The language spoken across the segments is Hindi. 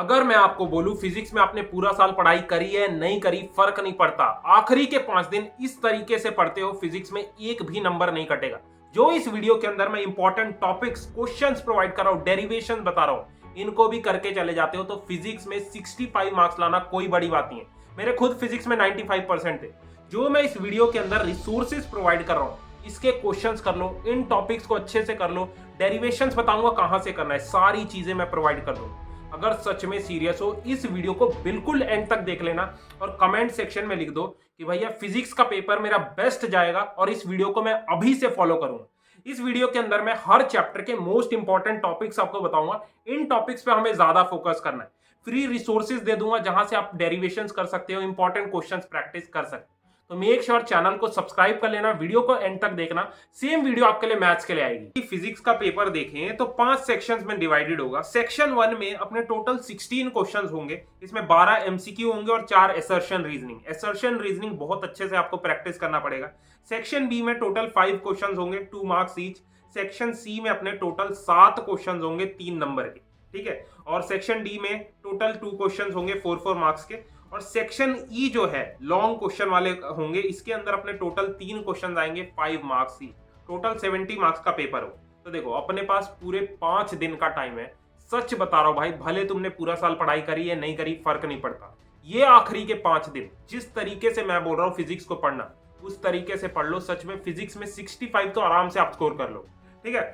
अगर मैं आपको बोलूं फिजिक्स में आपने पूरा साल पढ़ाई करी है नहीं करी फर्क नहीं पड़ता, आखिरी के 5 दिन इस तरीके से पढ़ते हो फिजिक्स में एक भी नंबर नहीं कटेगा। जो इस वीडियो के अंदर मैं इंपॉर्टेंट टॉपिक्स क्वेश्चंस प्रोवाइड कर रहा हूं, डेरिवेशन बता रहा हूं, इनको भी करके चले जाते हो तो फिजिक्स में 65 मार्क्स लाना कोई बड़ी बात नहीं है। मेरे खुद फिजिक्स में 95% थे। जो मैं इस वीडियो के अंदर रिसोर्सेज प्रोवाइड कर रहा हूं, इसके क्वेश्चंस कर लो, इन टॉपिक्स को अच्छे से कर लो, डेरिवेशंस बताऊंगा कहां से करना है, सारी चीजें मैं प्रोवाइड कर दूंगा। अगर सच में सीरियस हो इस वीडियो को बिल्कुल एंड तक देख लेना और कमेंट सेक्शन में लिख दो कि भैया फिजिक्स का पेपर मेरा बेस्ट जाएगा और इस वीडियो को मैं अभी से फॉलो करूंगा। इस वीडियो के अंदर मैं हर चैप्टर के मोस्ट इंपॉर्टेंट टॉपिक्स आपको बताऊंगा। इन टॉपिक्स पे हमें ज्यादा फोकस करना है। फ्री रिसोर्सेज दे दूंगा जहां से आप डेरिवेशंस कर सकते हो, इंपॉर्टेंट क्वेश्चंस प्रैक्टिस कर सकते हो। तो मेक श्योर चैनल को सब्सक्राइब कर लेना, वीडियो को एंड तक देखना। सेम वीडियो आपके लिए मैथ्स के लिए आएगी। फिजिक्स का पेपर देखें तो 5 सेक्शंस में डिवाइडेड होगा। सेक्शन 1 में अपने टोटल 16 क्वेश्चंस होंगे। इसमें 12 एमसीक्यू होंगे और 4 असर्शन रीजनिंग। असर्शन रीजनिंग बहुत अच्छे से आपको प्रैक्टिस करना पड़ेगा। सेक्शन बी में टोटल 5 क्वेश्चंस होंगे, 2 मार्क्स ईच। सेक्शन सी में अपने टोटल 7 क्वेश्चंस होंगे 3 नंबर के, ठीक है। और सेक्शन डी में टोटल 2 क्वेश्चंस होंगे 4 मार्क्स के। और सेक्शन ई जो है लॉन्ग क्वेश्चन वाले होंगे, इसके अंदर अपने टोटल 3 क्वेश्चन आएंगे 5 मार्क्स ही। टोटल 70 मार्क्स का पेपर हो। तो देखो अपने पास पूरे 5 दिन का टाइम है। सच बता रहा हूं भाई, भले तुमने पूरा साल पढ़ाई करी है नहीं करी फर्क नहीं पड़ता। ये आखिरी के 5 दिन जिस तरीके से मैं बोल रहा हूँ फिजिक्स को पढ़ना, उस तरीके से पढ़ लो। सच में फिजिक्स में 65 तो आराम से आप स्कोर कर लो, ठीक है।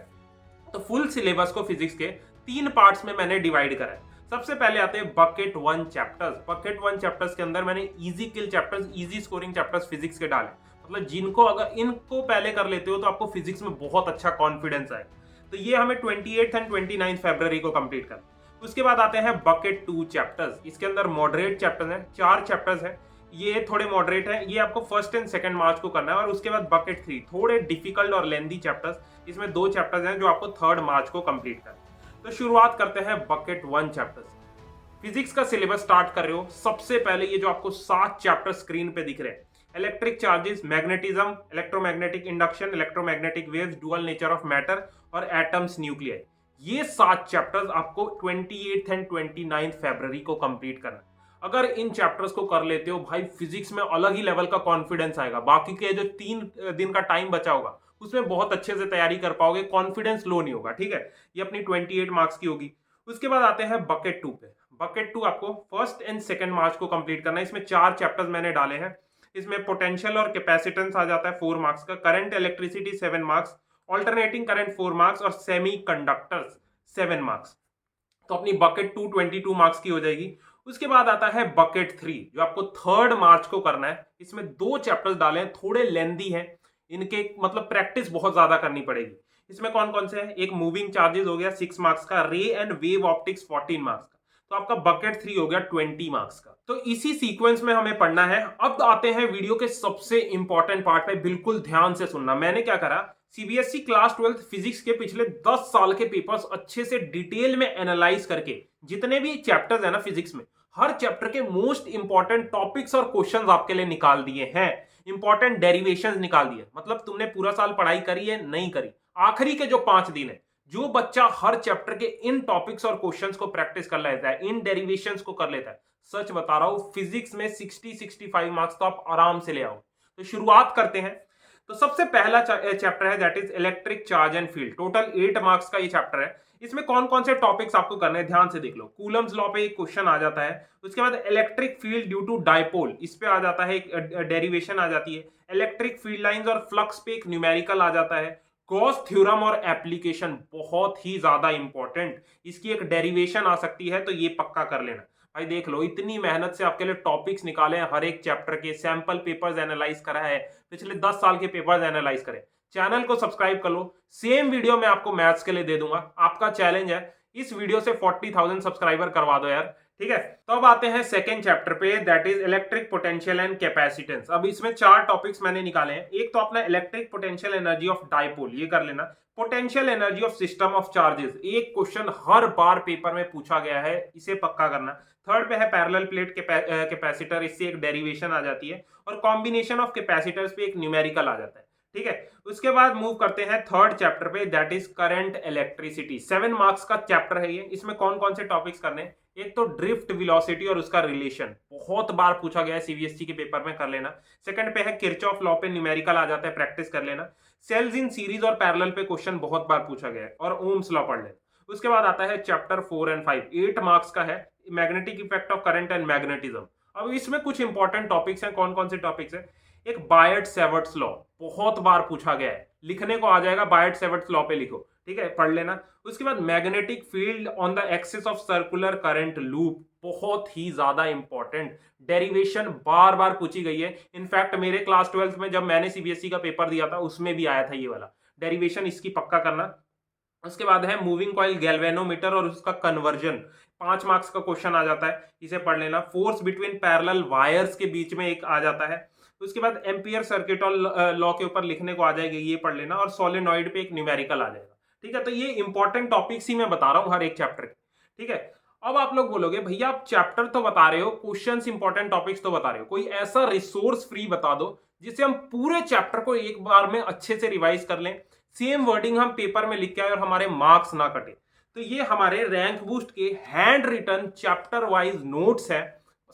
तो फुल सिलेबस को फिजिक्स के 3 पार्ट्स में मैंने डिवाइड करा है। सबसे पहले आते हैं बकेट 1 चैप्टर्स। बकेट 1 चैप्टर्स के अंदर मैंने इजी किल chapters, easy scoring chapters physics के डाले। मतलब जिनको अगर इनको पहले कर लेते हो तो आपको फिजिक्स में बहुत अच्छा कॉन्फिडेंस आए। तो ये हमें 28 एंड 29 फरवरी को कंप्लीट कर। उसके बाद आते हैं बकेट 2 चैप्टर्स। इसके अंदर मॉडरेट चैप्टर्स हैं, 4 चैप्टर्स हैं। ये थोड़े मॉडरेट हैं, ये आपको 1 एंड 2 मार्च को करना है। और उसके बाद बकेट 3 थोड़े डिफिकल्ट और लेंथी चैप्टर्स। इसमें 2 चैप्टर्स हैं जो आपको 3 मार्च को कंप्लीट करना है। तो शुरुआत करते हैं बकेट 1 चैप्टर से। फिजिक्स का सिलेबस स्टार्ट कर रहे हो, सबसे पहले ये जो आपको 7 चैप्टर स्क्रीन पे दिख रहे हैं, electric charges, magnetism, electromagnetic induction, electromagnetic waves, dual nature of matter और एटम्स, न्यूक्लियर। ये 7 चैप्टर्स आपको 28 एंड 29 फरवरी को कंप्लीट करना। अगर इन चैप्टर्स को कर लेते हो भाई, फिजिक्स में अलग ही लेवल का कॉन्फिडेंस आएगा। बाकी के जो 3 दिन का टाइम बचा होगा उसमें बहुत अच्छे से तैयारी कर पाओगे, कॉन्फिडेंस लो नहीं होगा, ठीक है। ये अपनी 28 मार्क्स की होगी। उसके बाद आते हैं बकेट 2 पे। बकेट 2 आपको 1 एंड 2 मार्च को कंप्लीट करना है। इसमें 4 चैप्टर्स मैंने डाले हैं। इसमें पोटेंशियल और कैपेसिटेंस आ जाता है 4 मार्क्स का, current electricity 7 marks, alternating current 4 marks और सेमी कंडक्टर्स 7 मार्क्स। तो अपनी बकेट 2 22 मार्क्स की हो जाएगी। उसके बाद आता है बकेट 3 जो आपको 3 मार्च को करना है। इसमें 2 चैप्टर्स डाले हैं, थोड़े लेंदी हैं, इनके मतलब प्रैक्टिस बहुत ज्यादा करनी पड़ेगी। इसमें कौन कौन से हैं? एक मूविंग चार्जेस हो गया 6 मार्क्स का, रे एंड वेव ऑप्टिक्स 14 मार्क्स का। तो आपका बकेट 3 हो गया 20 मार्क्स का। तो इसी सीक्वेंस में हमें पढ़ना है। अब आते हैं वीडियो के सबसे इंपॉर्टेंट पार्ट पे, बिल्कुल ध्यान से सुनना। मैंने क्या करा, सीबीएसई क्लास 12 फिजिक्स के पिछले 10 साल के पेपर्स अच्छे से डिटेल में एनालाइज करके, जितने भी चैप्टर्स है ना फिजिक्स में, हर चैप्टर के मोस्ट इंपॉर्टेंट टॉपिक्स और क्वेश्चंस आपके लिए निकाल दिए हैं। इंपॉर्टेंट डेरिवेशंस निकाल दिए। मतलब तुमने पूरा साल पढ़ाई करी है नहीं करी, आखिरी के जो 5 दिन है, जो बच्चा हर चैप्टर के इन टॉपिक्स और क्वेश्चंस को प्रैक्टिस कर लेता है, इन डेरिवेशंस को कर लेता है, सच बता रहा हूं फिजिक्स में 65 मार्क्स तो आप आराम से ले आओ। तो शुरुआत करते हैं। तो सबसे पहला चैप्टर है that is electric charge and field. Total 8 marks का ये चैप्टर है। इसमें कौन कौन से टॉपिक्स आपको करने हैं ध्यान से देख लो। कूलम्स लॉ पे एक क्वेश्चन आ जाता है। उसके बाद electric field due to dipole, इस पे आ जाता है, एक डेरिवेशन आ जाती है। इलेक्ट्रिक फील्ड लाइंस और फ्लक्स पे एक न्यूमेरिकल आ जाता है। गॉस थ्योरम और एप्लीकेशन बहुत ही ज्यादा इंपॉर्टेंट, इसकी एक डेरिवेशन आ सकती है, तो ये पक्का कर लेना भाई। देख लो इतनी मेहनत से आपके लिए टॉपिक्स निकाले हैं, हर एक चैप्टर के सैंपल पेपर्स एनालाइज करा है, पिछले 10 साल के पेपर्स एनालाइज करे। चैनल को सब्सक्राइब कर लो, सेम वीडियो मैं आपको मैथ्स के लिए दे दूंगा। आपका चैलेंज है इस वीडियो से 40,000 सब्सक्राइबर करवा दो यार, ठीक है। तो अब आते हैं सेकंड चैप्टर पे, that is electric potential and capacitance. अब इसमें 4 टॉपिक्स मैंने निकाले हैं। एक तो अपना electric potential energy of dipole, ये कर लेना। Potential energy of system of charges, एक क्वेश्चन हर बार पेपर में पूछा गया है, इसे पक्का करना। थर्ड पे है पैरेलल प्लेट कैपेसिटर, इससे एक डेरिवेशन आ जाती है। और कॉम्बिनेशन ऑफ कैपेसिटर्स पे एक न्यूमेरिकल आ जाता है, ठीक है। उसके बाद मूव करते हैं थर्ड चैप्टर पे, that is current electricity. 7 marks का चैप्टर है ये। इसमें कौन कौन से टॉपिक्स करने हैं? एक तो ड्रिफ्ट वेलोसिटी और उसका रिलेशन, बहुत बार पूछा गया है सीबीएसई के पेपर में, कर लेना। सेकंड पे है किरचॉफ लॉ पे न्यूमेरिकल आ जाता है, प्रैक्टिस कर लेना। सेल्स इन सीरीज और पैरेलल पे क्वेश्चन बहुत बार पूछा गया है, और ओम्स लॉ पढ़ लेना। उसके बाद आता है चैप्टर 4 और 5, 8 मार्क्स का है, magnetic effect of current and magnetism. अब इसमें कुछ इंपॉर्टेंट टॉपिक्स हैं। कौन कौन से टॉपिक्स हैं? एक बायट सेवर्ट्स लॉ, बहुत बार पूछा गया है, लिखने को आ जाएगा, बायट सेवर्ट्स लॉ पे लिखो, ठीक है, पढ़ लेना। उसके बाद magnetic field on the axis of circular current loop, बहुत ही ज्यादा इंपॉर्टेंट, डेरिवेशन बार बार पूछी गई है। इनफैक्ट मेरे क्लास 12th में जब मैंने सीबीएसई का पेपर दिया था उसमें भी आया था ये वाला डेरिवेशन, इसकी पक्का करना। उसके बाद है मूविंग कॉइल गैल्वेनोमीटर और उसका कन्वर्जन, 5 मार्क्स का क्वेश्चन आ जाता है, इसे पढ़ लेना। फोर्स बिटवीन पैरेलल वायर्स के बीच में एक आ जाता है। उसके बाद एम्पियर सर्किट लॉ के ऊपर लिखने को आ जाएगी, ये पढ़ लेना। और सोलेनॉइड पे एक न्यूमेरिकल आ जाएगा, ठीक है। तो ये इंपॉर्टेंट टॉपिक्स ही मैं बता रहा हूं हर एक चैप्टर के, ठीक है। अब आप लोग बोलोगे भैया आप चैप्टर तो बता रहे हो, क्वेश्चंस इंपॉर्टेंट टॉपिक्स तो बता रहे हो, कोई ऐसा रिसोर्स फ्री बता दो जिससे हम पूरे चैप्टर को एक बार में अच्छे से रिवाइज कर लें, सेम वर्डिंग हम पेपर में लिख के आए और हमारे मार्क्स ना कटे। तो ये हमारे रैंक बूस्ट के hand written chapter wise notes है।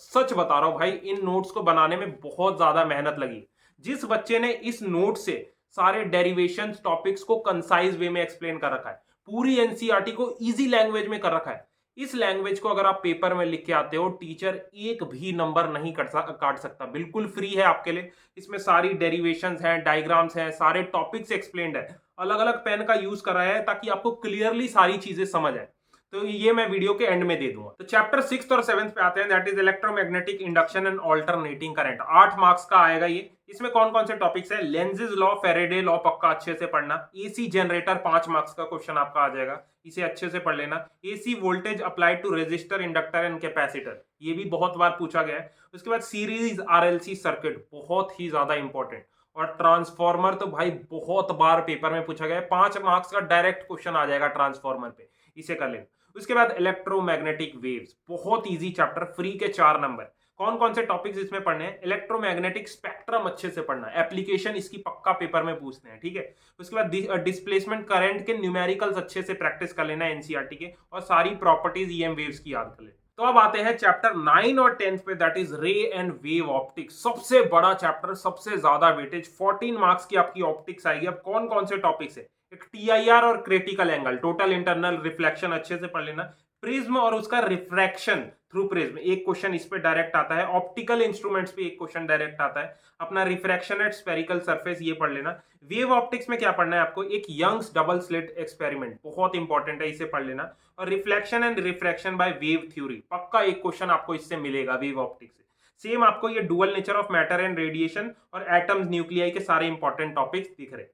सच बता रहा हूं भाई, इन नोट्स को बनाने में बहुत ज्यादा मेहनत लगी। जिस बच्चे ने इस नोट से सारे डेरिवेशन टॉपिक्स को कंसाइज वे में एक्सप्लेन कर रखा है, पूरी एनसीईआरटी को इजी लैंग्वेज में कर रखा है, इस लैंग्वेज को अगर आप पेपर में लिख के आते हो, टीचर एक भी नंबर नहीं काट सकता। बिल्कुल फ्री है आपके लिए, इसमें सारी डेरिवेशंस हैं, डायग्राम्स हैं, सारे टॉपिक्स एक्सप्लेन्ड है, अलग अलग पेन का यूज कर रहा है ताकि आपको क्लियरली सारी चीजें समझ आए। तो ये मैं वीडियो के एंड में दे दूंगा। तो चैप्टर 6 और 7 पे आते हैं, that is electromagnetic induction and alternating current. 8 marks का आएगा ये। इसमें कौन कौन से टॉपिक्स है? लेंजेज लॉ, फैराडे लॉ पक्का अच्छे से पढ़ना। एसी जनरेटर 5 मार्क्स का क्वेश्चन आपका आ जाएगा, इसे अच्छे से पढ़ लेना। AC voltage applied to resistor, inductor and capacitor, ये भी बहुत बार पूछा गया है। उसके बाद सीरीज आरएलसी सर्किट, बहुत ही ज्यादा इंपॉर्टेंट। और ट्रांसफॉर्मर तो भाई बहुत बार पेपर में पूछा गया है, 5 मार्क्स का डायरेक्ट क्वेश्चन आ जाएगा ट्रांसफॉर्मर पे, इसे कर लेना। उसके बाद इलेक्ट्रोमैग्नेटिक वेव्स, बहुत इजी चैप्टर, फ्री के 4 नंबर। कौन कौन से टॉपिक्स इसमें पढ़ने हैं? इलेक्ट्रोमैग्नेटिक स्पेक्ट्रम अच्छे से पढ़ना, एप्लीकेशन इसकी पक्का पेपर में पूछते हैं, ठीक है। उसके बाद डिस्प्लेसमेंट करंट के न्यूमेरिकल्स अच्छे से प्रैक्टिस कर लेना एनसीईआरटी के, और सारी प्रॉपर्टीज ईएम वेव्स की याद कर लेना। तो अब आते हैं चैप्टर 9 और 10 पे, दैट इज रे एंड वेव ऑप्टिक्स, सबसे बड़ा चैप्टर, सबसे ज्यादा वेटेज, 14 मार्क्स की आपकी ऑप्टिक्स आएगी। अब कौन कौन से टॉपिक्स है? एक टीआईआर और critical angle, total internal reflection अच्छे से पढ़ लेना। प्रिज्म और उसका रिफ्रैक्शन थ्रू प्रिज्म, एक क्वेश्चन इस पे डायरेक्ट आता है। ऑप्टिकल इंस्ट्रूमेंट्स पे एक क्वेश्चन डायरेक्ट आता है। अपना रिफ्रैक्शन एट स्फेरिकल सरफेस, ये पढ़ लेना। वेव ऑप्टिक्स में क्या पढ़ना है आपको? एक यंग्स डबल स्लिट एक्सपेरिमेंट, बहुत इंपॉर्टेंट है, इसे पढ़ लेना। और reflection and refraction by wave theory, पक्का एक क्वेश्चन आपको इससे मिलेगा वेव ऑप्टिक्स से। सेम आपको ये dual nature of matter and radiation और एटम्स, न्यूक्लियाई के सारे इंपॉर्टेंट टॉपिक्स दिख रहे।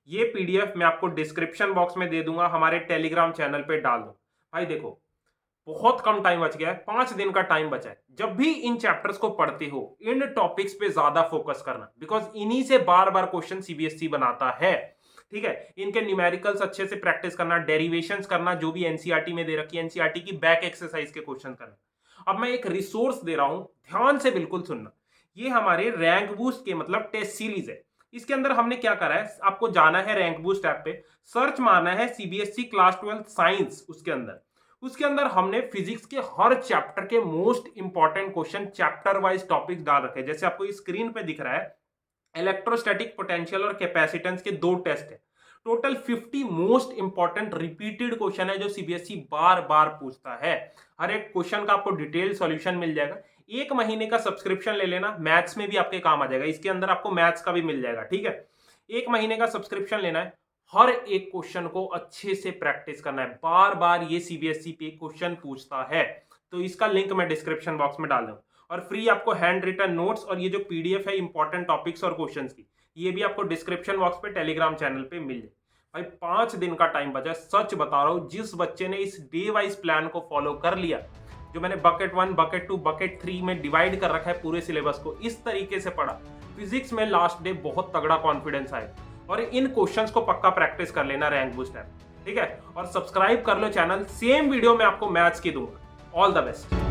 ये पीडीएफ मैं आपको डिस्क्रिप्शन बॉक्स में दे दूंगा, हमारे टेलीग्राम चैनल पे डाल दो। भाई देखो बहुत कम टाइम बच गया है, 5 दिन का टाइम बचा है। जब भी इन चैप्टर्स को पढ़ते हो, इन टॉपिक्स पे ज्यादा फोकस करना, बिकॉज इन्हीं से बार बार क्वेश्चन सीबीएसई बनाता है, ठीक है। इनके न्यूमेरिकल्स अच्छे से प्रैक्टिस करना, डेरिवेशंस करना, जो भी एनसीईआरटी में दे रखी है, एनसीईआरटी की बैक एक्सरसाइज के क्वेश्चन करना। अब मैं एक रिसोर्स दे रहा हूं, ध्यान से बिल्कुल सुनना। ये हमारे रैंक बूस्ट के मतलब टेस्ट सीरीज है। इसके अंदर हमने क्या करा है, आपको जाना है रैंक बूस्ट ऐप पे, सर्च मारना है सीबीएसई क्लास 12 साइंस। उसके अंदर हमने फिजिक्स के हर चैप्टर के most important question chapter wise topics डाल रखे हैं। जैसे आपको इस स्क्रीन पे दिख रहा है, इलेक्ट्रोस्टैटिक पोटेंशियल और कैपेसिटेंस के 2 टेस्ट है। Total 50 most important repeated question है जो सीबीएसई बार बार पूछता है। हर एक क्वेश्चन का आपको डिटेल सॉल्यूशन मिल जाएगा। 1 महीने का सब्सक्रिप्शन ले लेना, मैथ्स में भी आपके काम आ जाएगा, इसके अंदर आपको मैथ्स का भी मिल जाएगा, ठीक है। 1 महीने का सब्सक्रिप्शन लेना है, हर एक क्वेश्चन को अच्छे से प्रैक्टिस करना है, बार बार ये सीबीएसई पे क्वेश्चन पूछता है। तो इसका लिंक मैं डिस्क्रिप्शन बॉक्स में डाल दूं। और फ्री आपको हैंड रिटन नोट्स और ये जो पीडीएफ है इंपॉर्टेंट टॉपिक्स और क्वेश्चंस की, ये भी आपको डिस्क्रिप्शन बॉक्स पे टेलीग्राम चैनल पे मिल जाए। भाई 5 दिन का टाइम बचा है, सच बता रहा हूं, जिस बच्चे ने इस डे वाइज प्लान को फॉलो कर लिया, जो मैंने बकेट 1, बकेट 2, बकेट 3 में डिवाइड कर रखा है पूरे सिलेबस को, इस तरीके से पढ़ा, फिजिक्स में लास्ट डे बहुत तगड़ा कॉन्फिडेंस आए। और इन क्वेश्चंस को पक्का प्रैक्टिस कर लेना रैंक बूस्ट ऐप, ठीक है। और सब्सक्राइब कर लो चैनल, सेम वीडियो में आपको मैथ्स की दूंगा। All the best.